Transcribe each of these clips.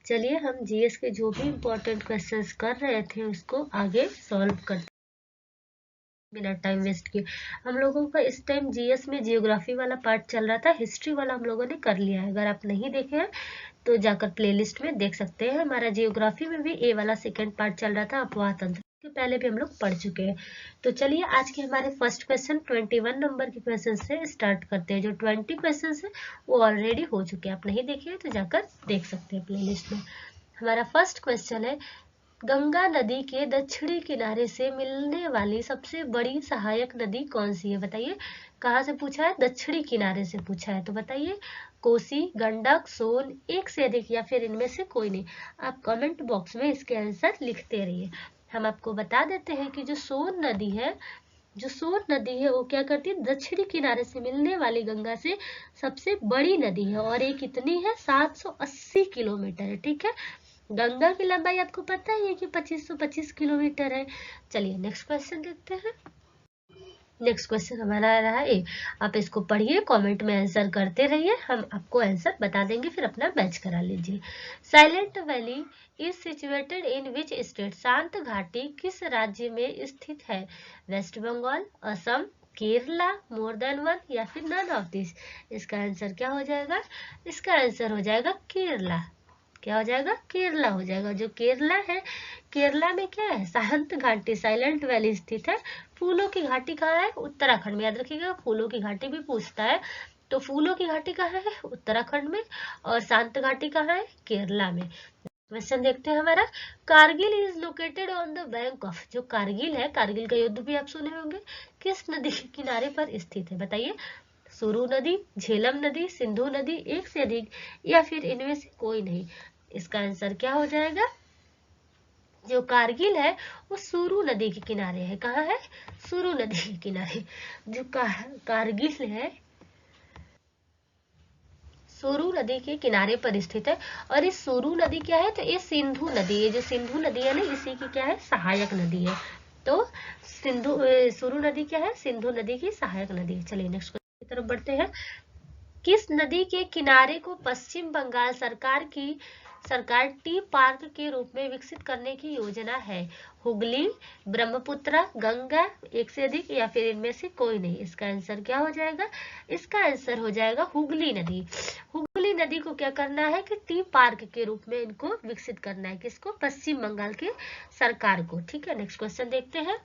चलिए हम जीएस के जो भी इम्पोर्टेंट क्वेश्चंस कर रहे थे उसको आगे सॉल्व करते बिना टाइम वेस्ट किए। हम लोगों का इस टाइम जीएस में जियोग्राफी वाला पार्ट चल रहा था, हिस्ट्री वाला हम लोगों ने कर लिया है। अगर आप नहीं देखे हैं तो जाकर प्लेलिस्ट में देख सकते हैं। हमारा जियोग्राफी में भी ए वाला सेकंड पार्ट चल रहा था, अपवाह तंत्र के पहले भी हम लोग पढ़ चुके हैं। तो चलिए आज के हमारे फर्स्ट क्वेश्चन 21 नंबर के क्वेश्चन से स्टार्ट करते हैं। जो 20 क्वेश्चन है वो ऑलरेडी हो चुके हैं, आप नहीं देखे हैं तो जाकर देख सकते हैं प्लेलिस्ट में। हमारा फर्स्ट क्वेश्चन है, गंगा नदी के दक्षिणी किनारे से मिलने वाली सबसे बड़ी सहायक नदी कौन सी है? बताइए। कहाँ से पूछा है? दक्षिणी किनारे से पूछा है। तो बताइए, कोसी, गंडक, सोन, एक से अधिक या फिर इनमें से कोई नहीं। आप कमेंट बॉक्स में इसके आंसर लिखते रहिए। हम आपको बता देते हैं कि जो सोन नदी है वो क्या करती है? दक्षिणी किनारे से मिलने वाली गंगा से सबसे बड़ी नदी है और ये कितनी है? 780 किलोमीटर है। ठीक है, गंगा की लंबाई आपको पता ही है कि 2525 किलोमीटर है। चलिए नेक्स्ट क्वेश्चन देखते हैं। नेक्स्ट क्वेश्चन हमारा आ रहा है, आप इसको पढ़िए, कमेंट में आंसर करते रहिए, हम आपको आंसर बता देंगे, फिर अपना बैच करा लीजिए। Silent valley is situated in which state? शांत घाटी किस राज्य में स्थित है? West Bengal, Assam, Kerala, more than one या फिर नन ऑफ दिस? इसका आंसर क्या हो जाएगा? इसका आंसर हो जाएगा केरला। क्या हो जाएगा? केरला हो जाएगा। जो केरला है, केरला में क्या है? शांत घाटी, साइलेंट वैली स्थित है। फूलों की घाटी कहाँ है? उत्तराखंड में। याद रखिएगा, फूलों की घाटी भी पूछता है। तो फूलों की घाटी कहाँ है? उत्तराखंड में। और शांत घाटी कहाँ है? केरला में। क्वेश्चन देखते हैं हमारा, Kargil is located on the bank of? जो कारगिल है, कारगिल का युद्ध भी आप सुने होंगे, किस नदी के किनारे पर स्थित है? बताइए। सुरु नदी, झेलम नदी, सिंधु नदी, एक से अधिक या फिर इनमें से कोई नहीं? इसका आंसर क्या हो जाएगा? जो कारगिल है वो सुरु नदी के किनारे है। कहाँ है? सुरु नदी के किनारे। जो कारगिल है सुरु नदी के किनारे पर स्थित है। और इस सुरु नदी क्या है? तो ये सिंधु नदी है। जो सिंधु नदी है ना, इसी की क्या है? सहायक नदी है। तो सुरु नदी क्या है? सिंधु नदी की सहायक नदी है। चलिए नेक्स्ट क्वेश्चन की तरफ बढ़ते हैं। किस नदी के किनारे को पश्चिम बंगाल सरकार टी पार्क के रूप में विकसित करने की योजना है? हुगली, ब्रह्मपुत्र, गंगा, एक से अधिक या फिर इनमें से कोई नहीं? इसका आंसर क्या हो जाएगा? इसका आंसर हो जाएगा हुगली नदी। हुगली नदी को क्या करना है कि टी पार्क के रूप में इनको विकसित करना है। किसको? पश्चिम बंगाल के सरकार को। ठीक है, नेक्स्ट क्वेश्चन देखते हैं।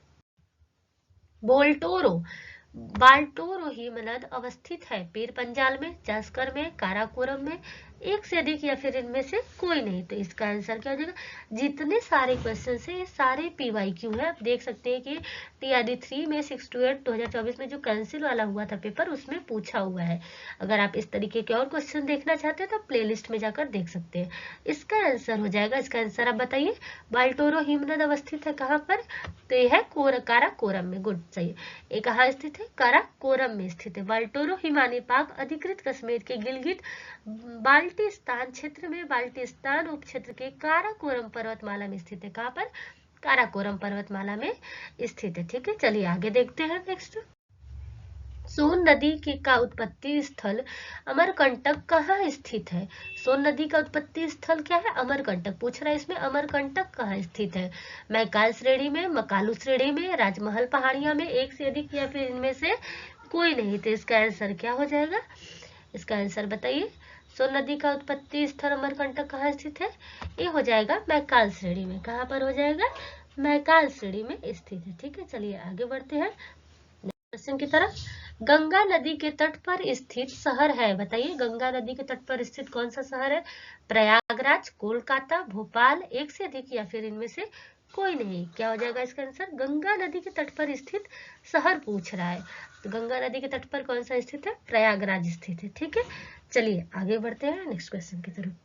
बाल्टोरो हिमनद अवस्थित है पीर पंजाल में, जास्कर में, काराकोरम में, एक से अधिक या फिर इनमें से कोई नहीं? तो इसका आंसर क्या हो जाएगा? जितने सारे क्वेश्चन है ये सारे पीवाईक्यू है। आप देख सकते हैं कि टीआरडी 3 में 6 to 8 2024 में जो कैंसिल वाला हुआ था पेपर, उसमें पूछा हुआ है। अगर आप इस तरीके के और क्वेश्चन देखना चाहते हैं तो प्ले लिस्ट में जाकर देख सकते हैं। इसका आंसर हो जाएगा, इसका आंसर आप बताइए। बाल्टोरो हिमनद अवस्थित है कहाँ पर? तो ये है काराकोरम में। गुड, सही है। ये कहाँ स्थित है? काराकोरम में स्थित है। बाल्टोरो हिमानी पाक अधिकृत कश्मीर के गिलगित बाल्टिस्तान क्षेत्र में बाल्टिस्तान उपक्षेत्र के काराकोरम पर्वतमाला में स्थित है। कहाँ पर? काराकोरम पर्वतमाला में स्थित है। ठीक है, चलिए आगे देखते हैं। नेक्स्ट, सोन नदी का उत्पत्ति स्थल अमरकंटक कहाँ स्थित है? सोन नदी का उत्पत्ति स्थल क्या है? अमरकंटक पूछ रहा है इसमें। अमरकंटक कहाँ स्थित है? मैकाल श्रेणी में, मकालू श्रेणी में, राजमहल पहाड़ियां में, एक से अधिक या फिर इनमें से कोई नहीं? तो इसका आंसर क्या हो जाएगा? इसका आंसर बताइए। सोन नदी का उत्पत्ति स्थल अमरकंटक कहाँ स्थित है? ये हो जाएगा मैकाल श्रेणी में। कहाँ पर हो जाएगा? मैकाल श्रेणी में स्थित है। ठीक है, चलिए आगे बढ़ते हैं क्वेश्चन की तरफ। गंगा नदी के तट पर स्थित शहर है? बताइए, गंगा नदी के तट पर स्थित कौन सा शहर है? प्रयागराज, कोलकाता, भोपाल, एक से अधिक या फिर इनमें से कोई नहीं? क्या हो जाएगा इसका आंसर? गंगा नदी के तट पर स्थित शहर पूछ रहा है, तो गंगा नदी के तट पर कौन सा स्थित है? प्रयागराज स्थित है। ठीक है, चलिए आगे बढ़ते हैं नेक्स्ट क्वेश्चन की तरफ।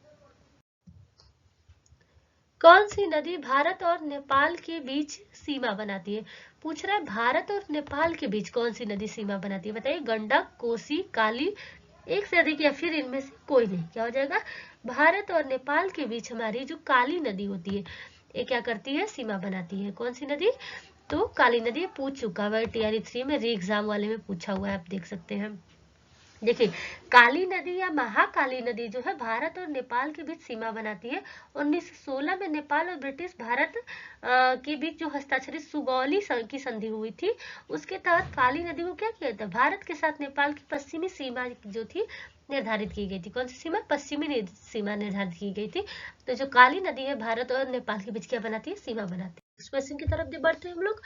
कौन सी नदी भारत और नेपाल के बीच सीमा बनाती है? पूछ रहा है भारत और नेपाल के बीच कौन सी नदी सीमा बनाती है? बताइए। गंडक, कोसी, काली, एक से अधिक या फिर इनमें से कोई नहीं? क्या हो जाएगा? भारत और नेपाल के बीच हमारी जो काली नदी होती है, ये क्या करती है? सीमा बनाती है। कौन सी नदी? तो काली नदी। पूछ चुका हुआ है टीआरई 3 में, री एग्जाम वाले में पूछा हुआ है, आप देख सकते हैं। देखिए, काली नदी या महाकाली नदी जो है भारत और नेपाल के बीच सीमा बनाती है। 1916 में नेपाल और ब्रिटिश भारत के बीच जो हस्ताक्षरित सुगौली की संधि हुई थी, उसके तहत काली नदी को क्या किया था, भारत के साथ नेपाल की पश्चिमी सीमा जो थी निर्धारित की गई थी। कौन सी सीमा, पश्चिमी सीमा निर्धारित की गई थी। तो जो काली नदी है भारत और नेपाल के बीच क्या बनाती है, सीमा बनाती है। इस क्वेश्चन की तरफ बढ़ते हैं हम लोग।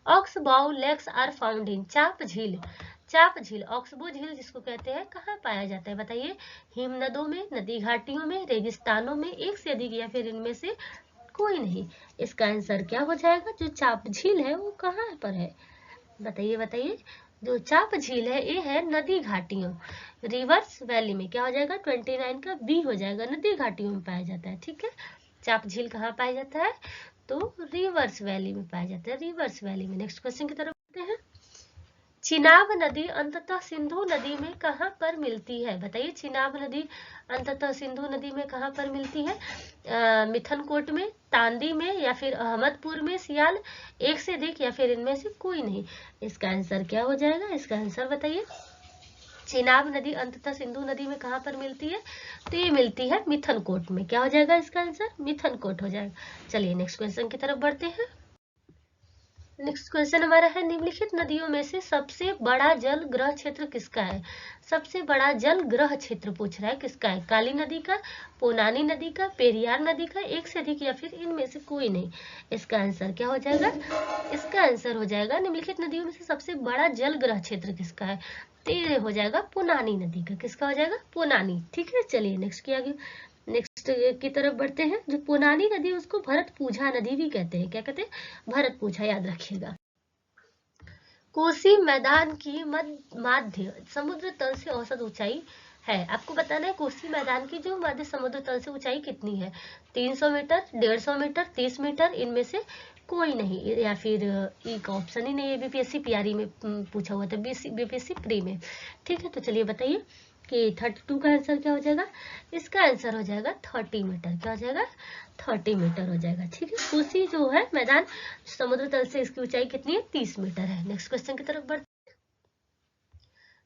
ऑक्सबाउ लेक्स आर फाउंड इन, चाप झील, चाप झील, ऑक्सबो झील जिसको कहते हैं, कहाँ पाया जाता है बताइए। हिमनदों में, नदी घाटियों में, रेगिस्तानों में, एक से अधिक या फिर इनमें से कोई नहीं। इसका आंसर क्या हो जाएगा, जो चाप झील है वो कहाँ पर है, बताइए बताइए। जो चाप झील है ये है नदी घाटियों, रिवर्स वैली में। क्या हो जाएगा, 29 का बी हो जाएगा, नदी घाटियों में पाया जाता है। ठीक है, चाप झील कहाँ पाया जाता है, तो रिवर्स वैली में पाया जाता है, रिवर्स वैली में। नेक्स्ट क्वेश्चन की तरफ बढ़ते हैं। चिनाब नदी अंततः सिंधु नदी में कहां पर मिलती है, बताइए। चिनाब नदी अंततः सिंधु नदी में कहां पर मिलती है, मिथनकोट में, तांदी में, या फिर अहमदपुर में, सियाल, एक से अधिक या फिर इनमें से कोई नहीं। इसका आंसर क्या हो जाएगा, इसका आंसर बताइए। चिनाब नदी अंततः सिंधु नदी में कहां पर मिलती है, तो ये मिलती है मिथनकोट में। क्या हो जाएगा इसका आंसर, मिथनकोट हो जाएगा। चलिए नेक्स्ट क्वेश्चन की तरफ बढ़ते हैं। नेक्स्ट क्वेश्चन हमारा है, निम्नलिखित नदियों में से सबसे बड़ा जल ग्रह क्षेत्र किसका है। सबसे बड़ा जल ग्रह क्षेत्र पूछ रहा है, किसका है, काली नदी का, पोनानी नदी का, पेरियार नदी का, एक से अधिक या फिर इनमें से कोई नहीं। इसका आंसर क्या हो जाएगा, इसका आंसर हो जाएगा निम्नलिखित नदियों में से सबसे बड़ा जल ग्रह क्षेत्र किसका है, तो ये हो जाएगा पोनानी नदी का। किसका हो जाएगा, पोनानी। ठीक है, चलिए नेक्स्ट की तरफ बढ़ते हैं। जो पोनानी नदी है उसको भरतपूजा नदी भी कहते हैं। क्या कहते हैं, भरतपूजा, याद रखिएगा। कोसी मैदान की माध्य समुद्र तल से औसत ऊंचाई है, आपको बताना है कोसी मैदान की जो मध्य समुद्र तल से ऊंचाई कितनी है। 300 मीटर, 150 मीटर, 30 मीटर, इनमें से कोई नहीं, या फिर एक ऑप्शन ही नहीं है। बीपीएससी पीआरई में पूछा हुआ था, बीपीएससी प्री में। ठीक है, तो चलिए बताइए कि 32 का आंसर क्या हो जाएगा, इसका आंसर हो जाएगा 30 मीटर। क्या हो जाएगा, 30 मीटर हो जाएगा। ठीक है, कोसी जो है मैदान समुद्र तल से इसकी ऊंचाई कितनी है, 30 मीटर है। नेक्स्ट क्वेश्चन की तरफ बढ़ते।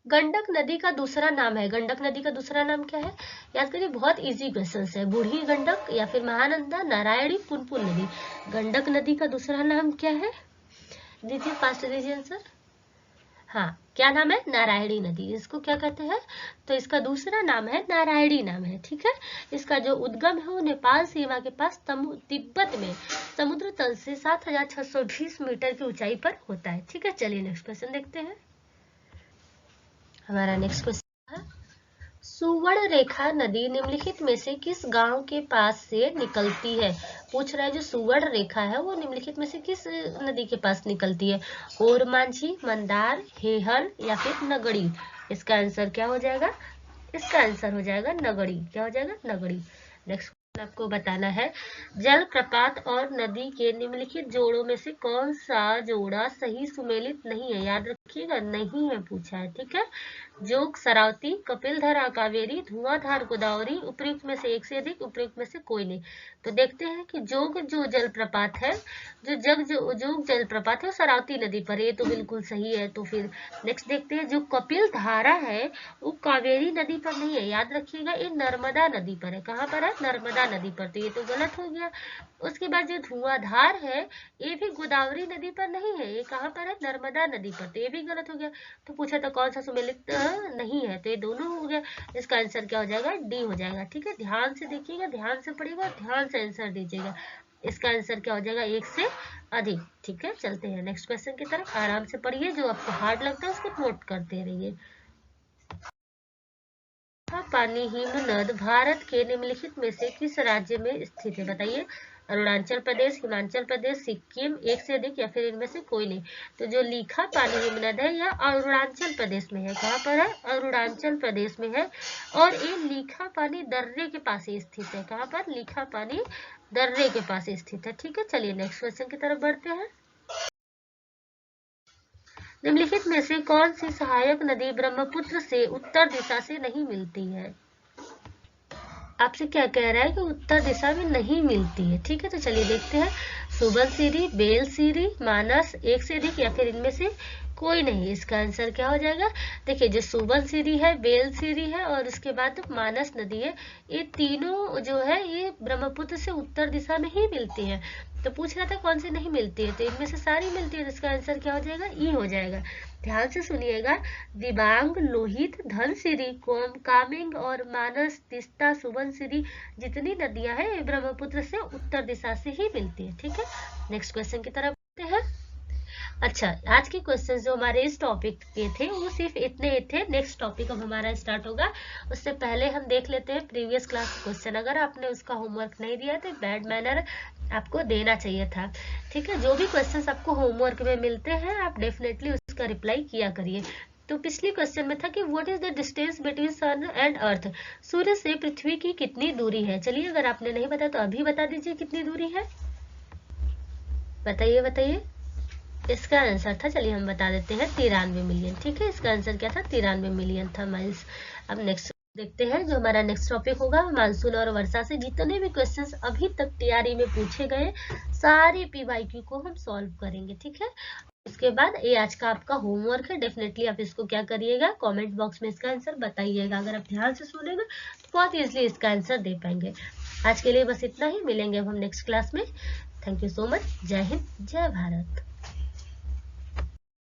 गंडक नदी का दूसरा नाम है, गंडक नदी का दूसरा नाम क्या है, याद करिए, बहुत इजी क्वेश्चन है। बूढ़ी गंडक या फिर महानंदा, नारायणी, पुनपुन नदी। गंडक नदी का दूसरा नाम क्या है, दीजिए, फास्ट दीजिए आंसर। हाँ, क्या नाम है, नारायणी नदी। इसको क्या कहते हैं, तो इसका दूसरा नाम है नारायणी नाम है। ठीक है, इसका जो उद्गम है वो नेपाल सीमा के पास तिब्बत में समुद्र तल से 7620 मीटर की ऊंचाई पर होता है। ठीक है, चलिए नेक्स्ट क्वेश्चन देखते हैं। हमारा नेक्स्ट क्वेश्चन है, सुवर्ण रेखा नदी निम्नलिखित में से किस गांव के पास से निकलती है, पूछ रहा है। जो सुवर्ण रेखा है वो निम्नलिखित में से किस नदी के पास निकलती है, ओरमांझी, मंदार, हेहर या फिर नगड़ी। इसका आंसर क्या हो जाएगा, इसका आंसर हो जाएगा नगड़ी। क्या हो जाएगा, नगड़ी। नेक्स्ट आपको बताना है, जलप्रपात और नदी के निम्नलिखित जोड़ों में से कौन सा जोड़ा सही सुमेलित नहीं है, याद रखिएगा, नहीं है पूछा है। ठीक है, जोग सरावती, कपिलधरा कावेरी, धुआंधार गोदावरी, उपयुक्त में से एक से अधिक, उपयुक्त में से कोई नहीं। तो देखते हैं कि जोग जो जलप्रपात है, जोग जलप्रपात है सरावती नदी पर, ये तो बिल्कुल सही है। तो फिर नेक्स्ट देखते हैं, जो कपिल धारा है वो कावेरी नदी पर नहीं है, याद रखिएगा, ये नर्मदा नदी पर है। कहाँ पर है, नर्मदा नदी पर, तो ये तो गलत हो गया। उसके बाद जो धुआंधार है ये भी गोदावरी नदी पर नहीं है, ये कहाँ पर है, नर्मदा नदी पर, तो ये भी गलत हो गया। तो पूछा था कौन सा सुमेलित नहीं है, तो ये दोनों हो गया। इसका आंसर क्या हो जाएगा, डी हो जाएगा। ठीक है, ध्यान से देखिएगा, ध्यान से पढ़िएगा, ध्यान से आंसर दीजिएगा। इसका आंसर क्या हो जाएगा, एक से अधिक। ठीक है, चलते हैं नेक्स्ट क्वेश्चन की तरफ। आराम से पढ़िए, जो आपको हार्ड लगता है उसको नोट करते रहिए। पानी हिमनद भारत के निम्नलिखित में से किस राज्य में स्थित है, बताइए। अरुणाचल प्रदेश, हिमाचल प्रदेश, सिक्किम, एक से अधिक या फिर इनमें से कोई नहीं। तो जो लीखा पानी हिमनद है यह अरुणाचल प्रदेश में है। कहाँ पर है, अरुणाचल प्रदेश में है। और ये लीखा पानी दर्रे के पास ही स्थित है। कहाँ पर, लीखा पानी दर्रे के पास स्थित है। ठीक है, चलिए नेक्स्ट क्वेश्चन की तरफ बढ़ते हैं। निम्नलिखित में से कौन सी सहायक नदी ब्रह्मपुत्र से उत्तर दिशा से नहीं मिलती है, आपसे क्या कह रहा है कि उत्तर दिशा में नहीं मिलती है। ठीक है, तो चलिए देखते हैं, सुबनसिरी, बेलसिरी, मानस, एक से अधिक या फिर इनमें से कोई नहीं। इसका आंसर क्या हो जाएगा? देखिए, जो सुबनसिरी है, बेलसिरी है और उसके बाद मानस नदी है, ये तीनों जो है ये ब्रह्मपुत्र से उत्तर दिशा में ही मिलती है। तो पूछ रहा था कौन सी नहीं मिलती है, तो इनमें से सारी मिलती है, तो इसका आंसर क्या हो जाएगा? ई हो जाएगा। ध्यान से सुनिएगा, दिबांग, लोहित, धनसिरी, कामेंग और मानस, तीस्ता, सुबनसिरी जितनी नदियां हैं ब्रह्मपुत्र से उत्तर दिशा से ही मिलती है। ठीक है, नेक्स्ट क्वेश्चन की तरफ बढ़ते हैं। अच्छा, आज के क्वेश्चन जो हमारे इस टॉपिक के थे वो सिर्फ इतने ही थे। नेक्स्ट टॉपिक अब हमारा स्टार्ट होगा, उससे पहले हम देख लेते हैं प्रीवियस क्लास क्वेश्चन। अगर आपने उसका होमवर्क नहीं दिया तो बैड मैनर आपको देना चाहिए था। ठीक है, जो भी क्वेश्चंस आपको होमवर्क में मिलते हैं आप डेफिनेटली उसका रिप्लाई किया करिए। तो पिछले क्वेश्चन में था कि what is the distance between sun and earth, सूर्य से पृथ्वी की कितनी दूरी है। चलिए, अगर आपने नहीं बताया तो अभी बता दीजिए कितनी दूरी है, बताइए बताइए। इसका आंसर था, चलिए हम बता देते हैं, 93 मिलियन। ठीक है, इसका आंसर क्या था? 93 मिलियन था माइल्स। अब नेक्स्ट देखते हैं, जो हमारा नेक्स्ट टॉपिक होगा मानसून और वर्षा से जितने भी क्वेश्चंस अभी तक तैयारी में पूछे गए सारे पीवाईक्यू को हम सॉल्व करेंगे। ठीक है, उसके बाद ये आज का आपका होमवर्क है, डेफिनेटली आप इसको क्या करिएगा, कमेंट बॉक्स में इसका आंसर बताइएगा। अगर आप ध्यान से सुनेंगे तो बहुत ईजिली इसका आंसर दे पाएंगे। आज के लिए बस इतना ही, मिलेंगे अब हम नेक्स्ट क्लास में। Thank you so much. जय हिंद, जय भारत।